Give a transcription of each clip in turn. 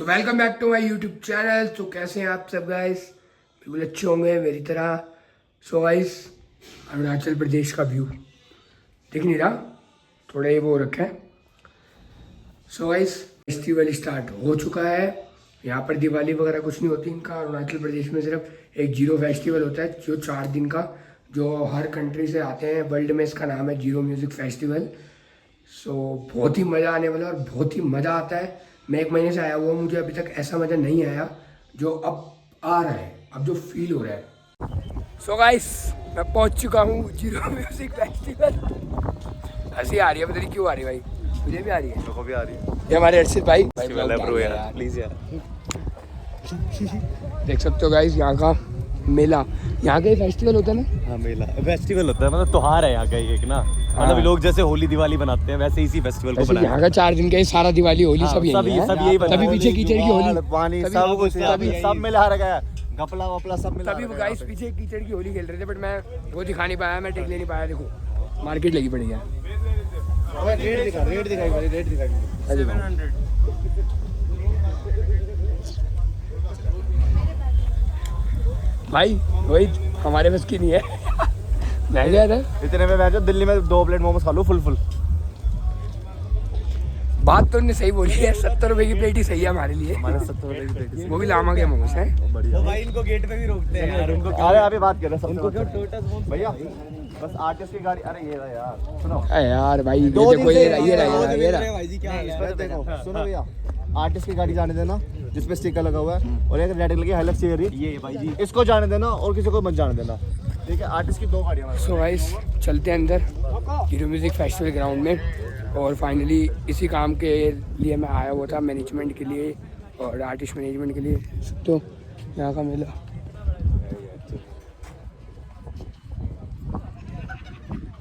तो welcome back to my YouTube channel. तो कैसे हैं आप सब गाइस? बिल्कुल अच्छे होंगे मेरी तरह। सो गाइस, अरुणाचल प्रदेश का व्यू दिख नहीं रहा, थोड़ा ये वो रखा है। सो गाइस, फेस्टिवल स्टार्ट हो चुका है। यहाँ पर दिवाली वगैरह कुछ नहीं होती इनका। अरुणाचल प्रदेश में सिर्फ एक जीरो फेस्टिवल होता है जो 4 दिन का, जो हर कंट्री से आते हैं वर्ल्ड में। इसका नाम है जीरो म्यूज़िक फेस्टिवल। सो बहुत ही मज़ा आने वाला है और बहुत ही मज़ा आता है। मैं 1 महीने से आया हुआ, मुझे अभी तक ऐसा मज़ा नहीं आया जो अब आ रहा है, अब जो फील हो रहा है। सो गाइस, मैं पहुंच चुका हूँ जीरो म्यूजिक फेस्टिवल। हंसी आ रही है, पता नहीं क्यों आ रही है भाई, मुझे भी आ रही है, लोगों भी आ रही है। ये हमारे अर्षित भाई ब्रो यार, प्लीज यार। देख सकते हो गाइस यहाँ का मेला, यहाँ का ही फेस्टिवल होता है ना। हाँ, मेला फेस्टिवल होता है, मतलब त्योहार है यहाँ का एक ना। मतलब लोग जैसे होली दिवाली बनाते हैं वैसे इसी फेस्टिवल को बनाया। यहाँ का 4 दिन का ही सारा दिवाली होली सब यही है। सब यही तभी पीछे कीचड़ की होली, पानी सब कुछ सब मिला रखा है, घपला वपला सब मिला। तभी गाइस पीछे कीचड़ की होली खेल रहे थे, बट मैं वो दिखा नहीं पाया, मैं टेक ले नहीं पाया। देखो मार्केट लगी पड़ी है। रेट दिखाई 700 भाई, वही हमारे बस की नहीं है। मैं गया था इतने में मैं दिल्ली में 2 प्लेट मोमोज खा लूं फुल। बात तो उन्होंने सही बोली है, 70 रुपए की प्लेट ही सही है हमारे लिए। हमारे 70 रुपए की प्लेट, वो भी लामा के मोमोज हैं। बढ़िया भाई। इनको गेट पे भी रोकते हैं यार, उनको। अरे अभी बात कर रहे हैं उनको क्यों टोटस भैया, बस आर्टिस्ट की गाड़ी। अरे ये रहा यार, सुनो यार भाई, ये देखो ये रहा भाई जी, क्या है देखो, सुनो भैया, आर्टिस्ट की गाड़ी जाने देना जिसपे स्टिकर लगा हुआ है, और एक रेड कलर की हाइलक्स चेयर ये भाई जी, इसको जाने देना और किसी को मत जाने देना, ठीक है। आर्टिस्ट की 2 गाड़ियां। सो गाइस, चलते हैं अंदर जीरो म्यूजिक फेस्टिवल ग्राउंड में। और फाइनली इसी काम के लिए मैं आया हुआ था, मैनेजमेंट के लिए और आर्टिस्ट मैनेजमेंट के लिए। तो यहाँ का मेला,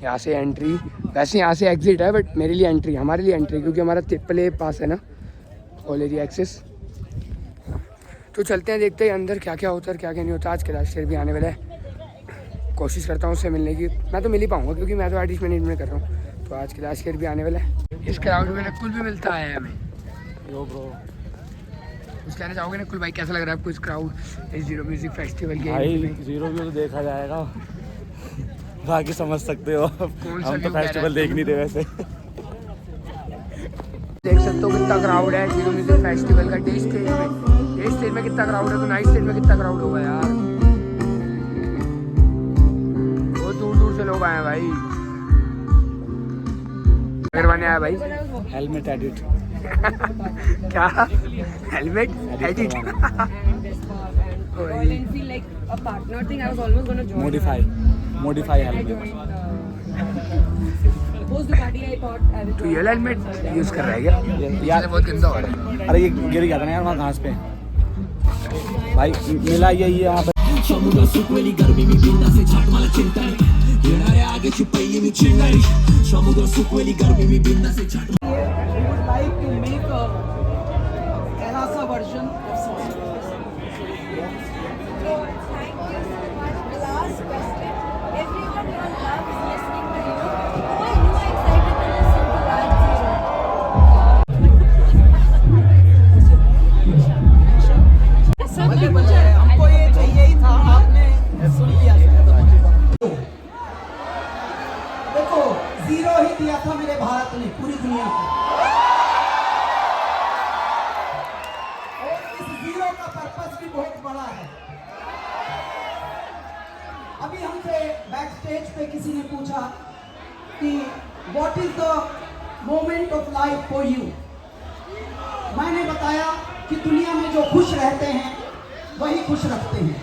यहाँ से एंट्री, वैसे यहाँ से एग्जिट है बट मेरे लिए एंट्री, हमारे लिए एंट्री, क्योंकि हमारा तिप्पले पास है ना ऑल एरिया एक्सेस। तो चलते हैं, देखते हैं अंदर क्या क्या होता है क्या क्या नहीं होता। आज कैलाश खेर भी आने वाला है, कोशिश करता हूँ उससे मिलने की। मैं तो मिल ही पाऊँगा क्योंकि मैं तो आर्टिस्ट मैनेजमेंट कर रहा हूँ। तो आज कैलाश खेर भी आने वाला है। इस क्राउड में नकुल भी मिलता है हमें। यो ब्रो, कुछ कहना चाहोगे नकुल भाई? कैसा लग रहा है आपको इस क्राउड, इस जीरो म्यूजिक फेस्टिवल के? भाई जीरो व्यू तो देखा जाएगा, बाकी समझ सकते हो। हम तो फेस्टिवल देख नहीं रहे वैसे। देख सकते हो कितना क्राउड है जीरो म्यूजिक फेस्टिवल का। डे स्टेज में कितना क्राउड है, तो नाइट स्टेज में कितना क्राउड होगा यार। बहुत दूर दूर से लोग आए हैं भाई। करवाने आया भाई हेलमेट एडिट। क्या हेलमेट एडिट? Modify helmet. तो ये हेलमेट यूज कर रहा है क्या यार? बहुत गंदा हो रहा है। अरे ये गिर गया था ना यार वहाँ घास पे भाई, मिला यही है यहाँ पे। हमको ये चाहिए ही था, आपने सुन लिया। देखो, जीरो ही दिया था मेरे भारत ने पूरी दुनिया को, और इस जीरो का पर्पस भी बहुत बड़ा है। अभी हमसे बैक स्टेज पे किसी ने पूछा कि what is the moment of life for you. मैंने बताया कि दुनिया में जो खुश रहते हैं वही खुश रखते हैं।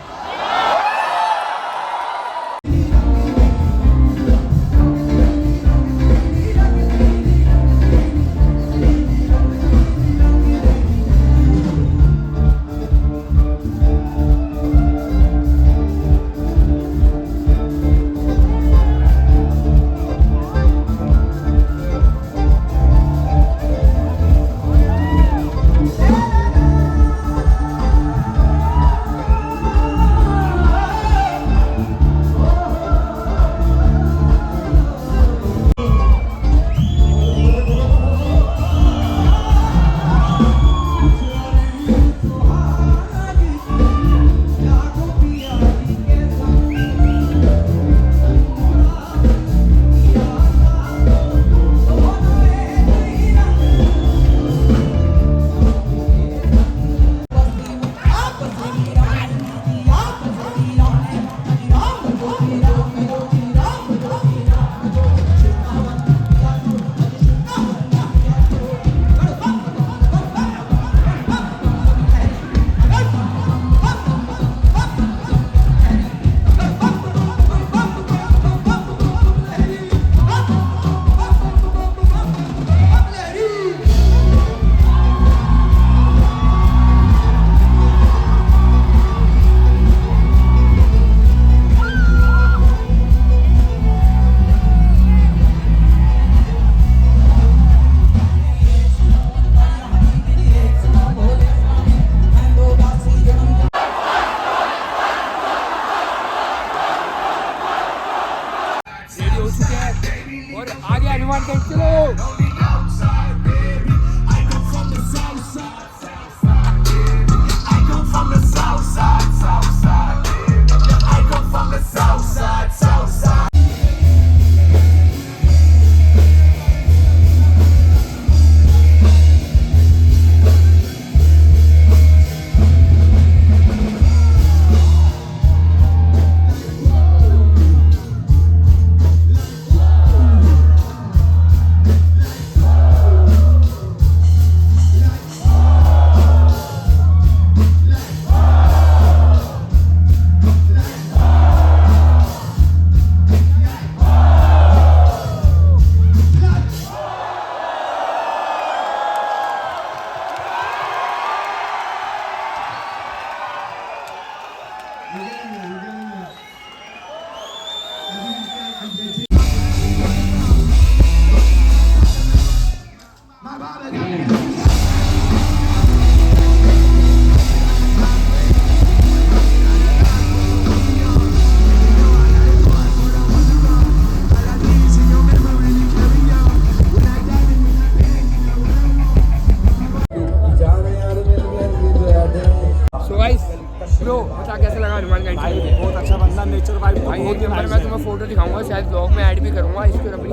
ब्रो बता कैसा लगा हनुमान का भाई इंटरव्यू? बहुत अच्छा बंदा, नेचर वाइब तो भाई बहुत एक ही नंबर nice मैं है। तुम्हें फोटो दिखाऊंगा, शायद ब्लॉग में ऐड भी करूंगा इसके ऊपर अपनी।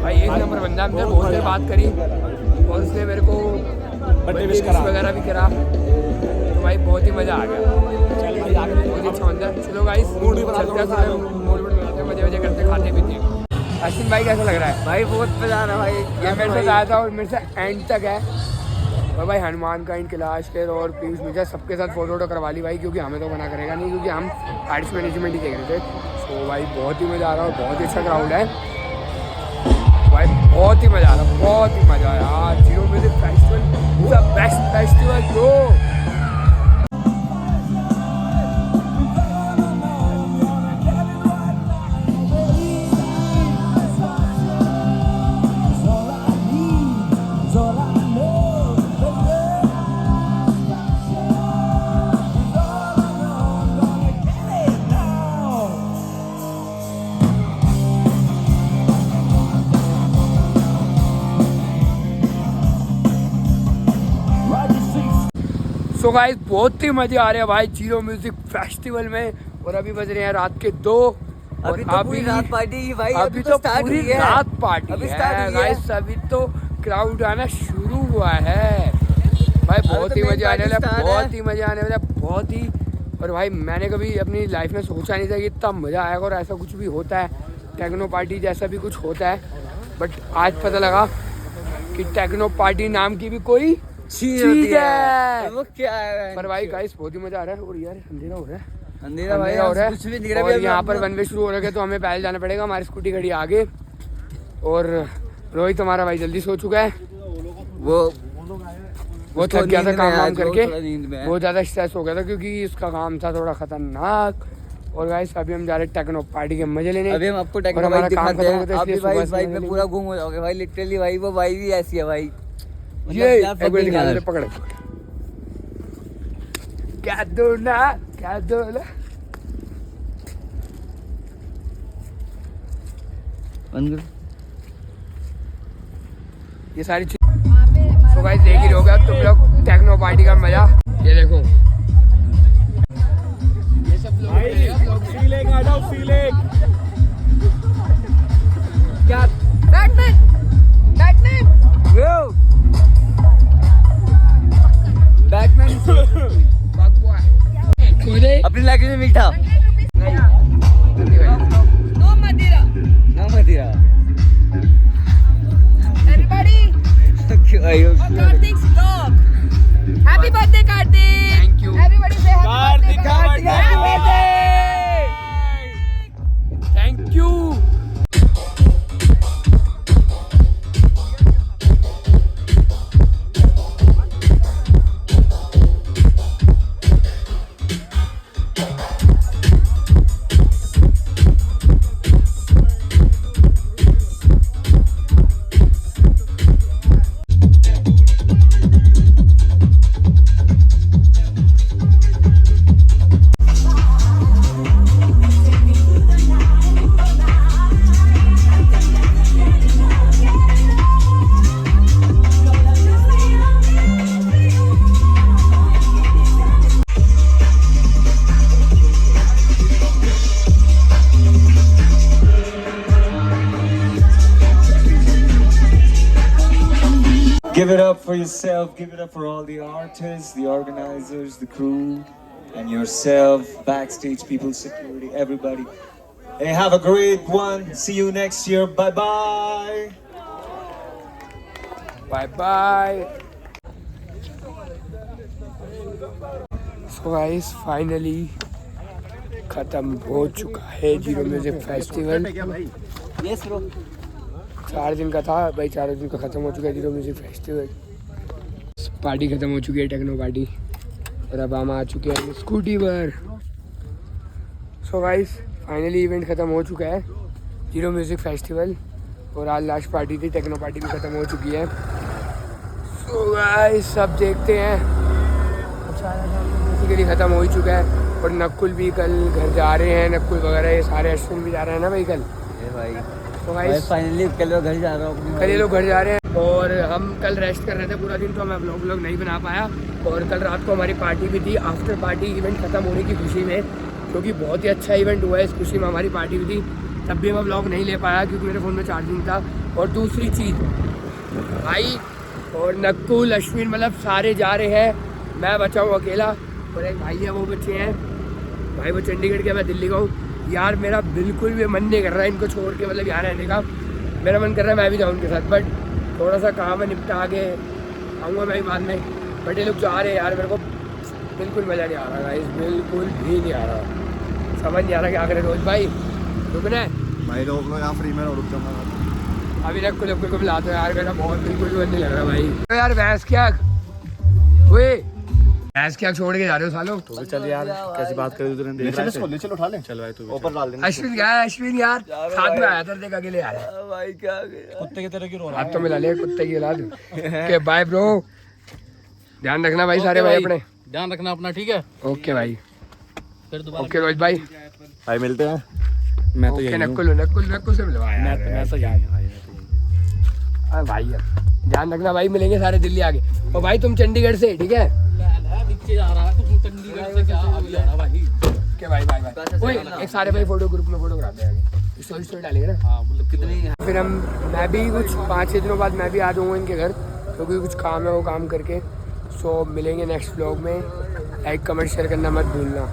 भाई एक नंबर बंदा, हमने बहुत देर बात करी और उसने मेरे को बर्थडे विश विश करा। वगैरह भी करा, तो भाई बहुत ही मज़ा आ गया, बहुत ही अच्छा बंदा। चलो गाइस मूड भी बना लो, चलते हैं, मूड बनाते हैं, मजे मजे करते खाते पीते हैं। अश्विन भाई कैसा लग रहा है? भाई बहुत मजा आ रहा है भाई। ये मेरे साथ आया था और मेरे से एंड तक है, और भाई हनुमान का कैलाश खेर और पीयूष मिश्रा सबके साथ फोटो वोटो करवा ली भाई, क्योंकि हमें तो मना करेगा नहीं, क्योंकि हम आर्टिस्ट मैनेजमेंट ही देख रहे थे। तो भाई बहुत ही मज़ा आ रहा है और बहुत ही अच्छा क्राउड है भाई, बहुत ही मज़ा आ रहा है, बहुत ही मज़ा आया यार। Zero music festival the best festival bro. So guys बहुत ही मजे आ रहे हैं भाई जीरो म्यूजिक फेस्टिवल में, और अभी बज रहे हैं रात के 2। अभी तो पूरी रात पार्टी है भाई, अभी तो स्टार्ट पूरी हुई है। रात पार्टी अभी है स्टार्ट हुई है। गाइस, अभी तो क्राउड आना शुरू हुआ है भाई, बहुत तो ही main मजे आने party वाला है, start बहुत है। ही मजे आने वाला है, बहुत ही। और भाई मैंने कभी अपनी लाइफ में सोचा नहीं था कि इतना मज़ा आएगा और ऐसा कुछ भी होता है, टेक्नो पार्टी जैसा भी कुछ होता है। बट आज पता लगा कि टेक्नो पार्टी नाम की भी कोई चीज चीज है। वो क्या है पर भाई गाइस बहुत ही मजा आ रहा है, और यार अंधेरा हो रहा है, अंधेरा भाई हो रहा है, कुछ भी दिख रहा और है यहाँ पर वन वे शुरू हो रहा है, तो हमें पैदल जाना पड़ेगा, हमारी स्कूटी खड़ी आगे। और रोहित हमारा भाई जल्दी सो चुका है, वो थक गया था काम वाम करके, बहुत ज़्यादा स्ट्रेस हो गया था क्योंकि उसका काम था थोड़ा खतरनाक। और गाइस अभी हम जा रहे हैं टेक्नो पार्टी के मजे लेने। अभी हम आपको और टेक्नो हमारा बाइक काम दिखाते खत्म हैं। होता है, आप भी इसलिए भाई सुबह इस से बाइक निकलेंगे। में पूरा गुम हो जाओगे भाई, लिटरली भाई वो बाइक भी ऐसी है भाई। ये क्या एक मिनट fucking निकाल यार। ले, पकड़ क्या दो ना, क्या दो ना। ये सारी चीज तो गाइस देख ही रहे होगे तुम लोग टेक्नो पार्टी का मजा। ये देखो ये सब लोग फीलिंग आ जाओ, फीलिंग क्या बैटमैन अपनी लैंग्वेज में मीठा ना मदिरा Everybody, क्यों आई हो Karthik's dog. Happy birthday, Karthik. Thank you. Everybody say happy birthday. Karthik, Happy birthday. Thank you. Give it up for yourself, give it up for all the artists, the organizers, the crew, and yourself, backstage people, security, everybody. Hey, have a great one. See you next year. Bye bye. Bye bye. So guys finally खत्म हो चुका है zero music festival. Yes bro 4 दिन का था भाई, 4 दिन का खत्म हो चुका है जीरो म्यूजिक फेस्टिवल। पार्टी खत्म हो चुकी है टेक्नो पार्टी, और अब हम आ चुके हैं स्कूटी पर। सो गाइस फाइनली इवेंट खत्म हो चुका है जीरो म्यूजिक फेस्टिवल, और आज लास्ट पार्टी थी, टेक्नो पार्टी भी खत्म हो चुकी है। सो गाइस सब देखते हैं, बेसिकली खत्म हो ही चुका है। और नकुल भी कल घर जा रहे हैं, नकुल वगैरह ये सारे अश्विन भी जा रहे हैं ना भाई कल। भाई तो गाइस फाइनली कल घर जा रहा हूँ कल ये लोग घर जा रहे हैं। और हम कल रेस्ट कर रहे थे पूरा दिन, तो मैं व्लॉग नहीं बना पाया। और कल रात को हमारी पार्टी भी थी, आफ्टर पार्टी इवेंट ख़त्म होने की खुशी में, क्योंकि बहुत ही अच्छा इवेंट हुआ है, इस खुशी में हमारी पार्टी भी थी। तब भी मैं व्लॉग नहीं ले पाया क्योंकि मेरे फ़ोन में चार्जिंग था। और दूसरी चीज़, भाई और नकुल अश्विन मतलब सारे जा रहे हैं, मैं बचा हूँ अकेला। और एक भाई है वो बच्चे हैं, भाई वो चंडीगढ़ के, मैं दिल्ली का हूँ। यार मेरा बिल्कुल भी मन नहीं कर रहा है इनको छोड़ के मतलब यहाँ रहने का। मेरा मन कर रहा है मैं भी जाऊँ उनके साथ, बट थोड़ा सा काम है, निपटा के आऊँगा मैं भी बाद में। बट ये लोग जा रहे हैं यार, मेरे को बिल्कुल मज़ा नहीं आ रहा गाइस, बिल्कुल भी नहीं आ रहा, समझ नहीं आ रहा क्या करें। रोज भाई रुकना है भाई रोक लो यहाँ, फ्री में रुक जाऊंगा। अभी तक कुछ को बुलाते हो यार, मेरा बहुत बिल्कुल भी मन नहीं लग रहा भाई। तो यार भैंस क्या हुए, भैंस क्या छोड़ के जा रहे हो सालों? तो चल यार, कैसी बात कर रहे ले चल इसको, ले चल उठा ले। चल भाई तू ऊपर डाल देना। अश्विन क्या है? अश्विन यार साथ में आया था, देख अकेले आ रहा है। भाई क्या गया? कुत्ते की तरह क्यों रो रहा आप तो मिला ले कुत्ते की औलाद के। बाय ब्रो, ध्यान रखना भाई सारे भाई अपने, ध्यान रखना अपना, ठीक है? ओके भाई, फिर दोबारा ओके रोहित भाई, भाई मिलते हैं। मैं तो ओके यही हूँ। नकुल से मिलवाया मैं तो यही हूँ भाई, हाँ भाई ध्यान रखना भाई, मिलेंगे सारे दिल्ली आगे। और भाई तुम चंडीगढ़ से, ठीक है? नीचे जा रहा है तू चंडीगढ़ से, क्या अभी आ रहा भाई? ओके भाई बाय बाय। ओए एक सारे भाई फोटो ग्रुप में फोटो कराते हैं आगे, स्टोरी डालेंगे ना। हाँ मतलब कितनी फिर मैं भी कुछ 5-6 दिनों बाद मैं भी आ जाऊँगा इनके घर, क्योंकि कुछ काम है वो काम करके। सो मिलेंगे नेक्स्ट व्लॉग में। लाइक कमेंट शेयर करना मत भूलना।